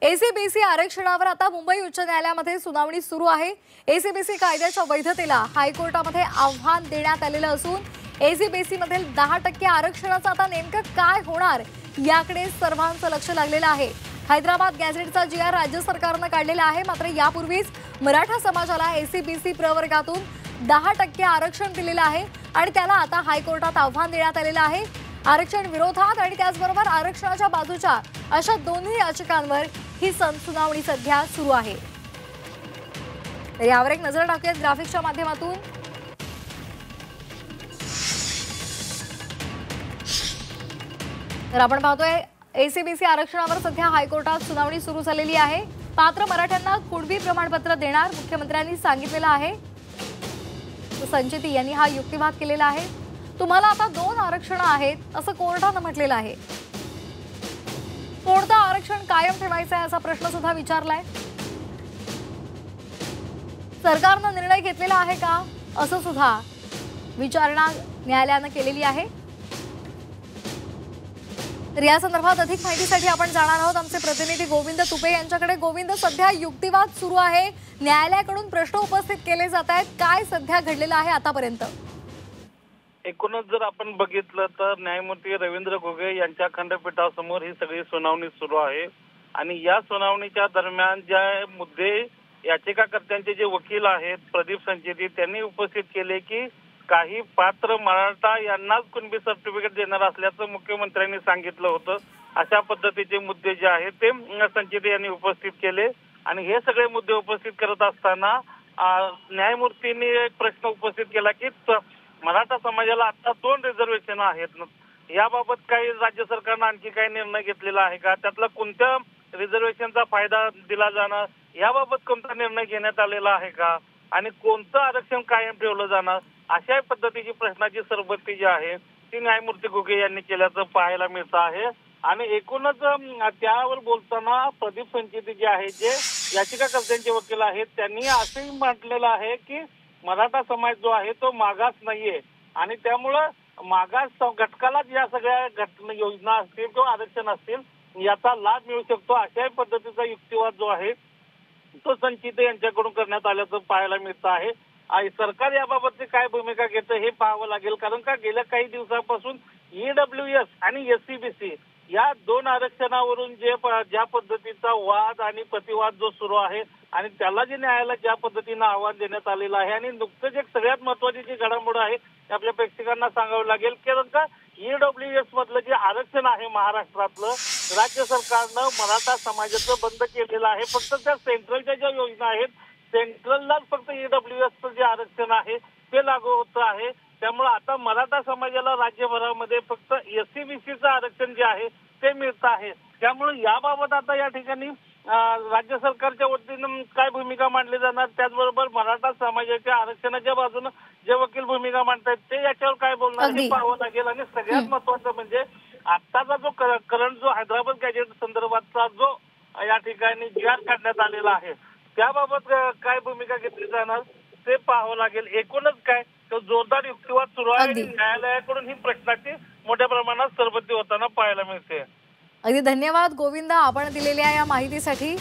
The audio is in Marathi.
एसीबीसी आरक्षणावर आता मुंबई उच्च न्यायालयामध्ये सुनावणी सुरू आहे। एसीबीसी कायद्याच्या वैधतेला हायकोर्टामध्ये आव्हान देण्यात आलेलं असून एसीबीसी मधील 10% आरक्षणाचं आता नेमकं काय होणार याकडे सर्वांचं लक्ष लागलेलं आहे। हैदराबाद गॅझेटचा जीआर राज्य सरकारने काढलेला आहे, मात्र यापूर्वीच मराठा समाजाला एसीबीसी प्रवर्गातून 10% आरक्षण दिलेलं आहे आणि त्याला आता हायकोर्टात आव्हान देण्यात आलेलं आहे। आरक्षण विरोधात आणि त्याचबरोबर आरक्षणाच्या बाजूच्या अशा दोन्ही याचिकांवर ही सुनावणी सध्या सुरू आहे। तर यावर एक नजर टाकूया ग्राफिक्सच्या माध्यमातून। तर आपण पाहतोय एसीबीसी आरक्षणावर सध्या हायकोर्टात सुनावणी सुरू झालेली आहे। पात्र मराठ्यांना कुणबी प्रमाणपत्र देणार मुख्यमंत्र्यांनी सांगितलेलं आहे। संचिती यांनी हा युक्तिवाद केलेला आहे। तुम्हाला आता 2 आरक्षण आहेत असं कोर्टाने म्हटलेलं आहे। कोणतं आरक्षण कायम ठेवायचं आहे असा प्रश्न सुद्धा विचारलाय। सरकारने निर्णय घेतलेला आहे का असं सुद्धा विचारणा न्यायालयाने केलेली आहे। तर या संदर्भात अधिक माहितीसाठी आपण जाणार आहोत आमचे प्रतिनिधी गोविंद तुपे यांच्याकडे। गोविंद, सध्या युक्तिवाद सुरू आहे, न्यायालयाकडून प्रश्न उपस्थित केले जात आहेत, काय सध्या घडलेलं आहे आतापर्यंत? एकूणच जर आपण बघितलं तर न्यायमूर्ती रवींद्र घोगे यांच्या खंडपीठासमोर ही सगळी सुनावणी सुरू आहे आणि या सुनावणीच्या दरम्यान ज्या मुद्दे याचिकाकर्त्यांचे जे वकील आहेत प्रदीप संचेती त्यांनी उपस्थित केले की काही पात्र मराठा यांनाच कुणबी सर्टिफिकेट देणार असल्याचं मुख्यमंत्र्यांनी सांगितलं होतं। अशा पद्धतीचे मुद्दे जे आहेत ते संचेती यांनी उपस्थित केले आणि हे सगळे मुद्दे उपस्थित करत असताना न्यायमूर्तींनी एक प्रश्न उपस्थित केला की मराठा समाजाला आता 2 रिझर्वेशन आहेत, याबाबत काही राज्य सरकारने आणखी काही निर्णय घेतलेला आहे का? त्यातला कोणत्या रिझर्वेशनचा फायदा दिला जाणार याबाबत कोणता निर्णय घेण्यात आलेला आहे का? आणि कोणतं आरक्षण कायम ठेवलं जाणार अशा पद्धतीची प्रश्नाची सरबत्ती जी आहे ती न्यायमूर्ती घोगे यांनी केल्याचं पाहायला मिळतं आहे। आणि एकूणच त्यावर बोलताना प्रदीप संचेती जे आहे जे याचिकाकर्त्यांचे वकील आहेत त्यांनी असंही म्हटलेलं आहे की मराठा समाज जो आहे तो मागास नाहीये आणि त्यामुळं मागास घटकालाच या सगळ्या योजना असतील किंवा आरक्षण असतील याचा लाभ मिळू शकतो। अशा पद्धतीचा युक्तिवाद जो आहे तो संचिते यांच्याकडून करण्यात आल्याचं पाहायला मिळतं आहे। सरकार याबाबतची काय भूमिका घेतं हे पाहावं लागेल, कारण का गेल्या काही दिवसांपासून ईडब्ल्यूएस आणि एससीबीसी या 2 आरक्षणावरून ज्या पद्धतीचा वाद आणि प्रतिवाद जो सुरू आहे आणि त्याला जे न्यायालयाला ज्या पद्धतीनं आव्हान देण्यात आलेलं आहे आणि नुकतंच एक सगळ्यात महत्वाची जी घडामोड आहे आपल्या प्रेक्षकांना सांगावं लागेल, कारण का ईडब्ल्यूएस मधलं जे आरक्षण आहे महाराष्ट्रातलं राज्य सरकारनं मराठा समाजाचं बंद केलेलं आहे। फक्त त्या सेंट्रलच्या ज्या योजना आहेत सेंट्रललाच फक्त ईडब्ल्यूएसचं जे आरक्षण आहे ते लागू होतं आहे। त्यामुळे आता मराठा समाजाला राज्यभरामध्ये फक्त एससीबीसीचं आरक्षण जे आहे ते मिळतं आहे। त्यामुळे याबाबत आता या ठिकाणी राज्य सरकारच्या वतीनं काय भूमिका मांडली जाणार, त्याचबरोबर मराठा समाजाच्या आरक्षणाच्या बाजूने जे वकील भूमिका मांडतायत ते याच्यावर काय बोलणार हे पाहावं लागेल। आणि सगळ्यात महत्वाचं म्हणजे आत्ताचा जो करंट जो हैदराबाद गॅजेट संदर्भातचा जो या ठिकाणी जीआर काढण्यात आलेला आहे त्याबाबत काय भूमिका घेतली जाणार ते पाहावं लागेल। एकूणच काय तो जोरदार युक्तिवाद सुरू आहे आणि न्यायालयाकडून ही प्रश्नाची मोठ्या प्रमाणात सरबत्ती होताना पाहायला मिळते। अगदी धन्यवाद गोविंदा आपण दिलेल्या या माहितीसाठी।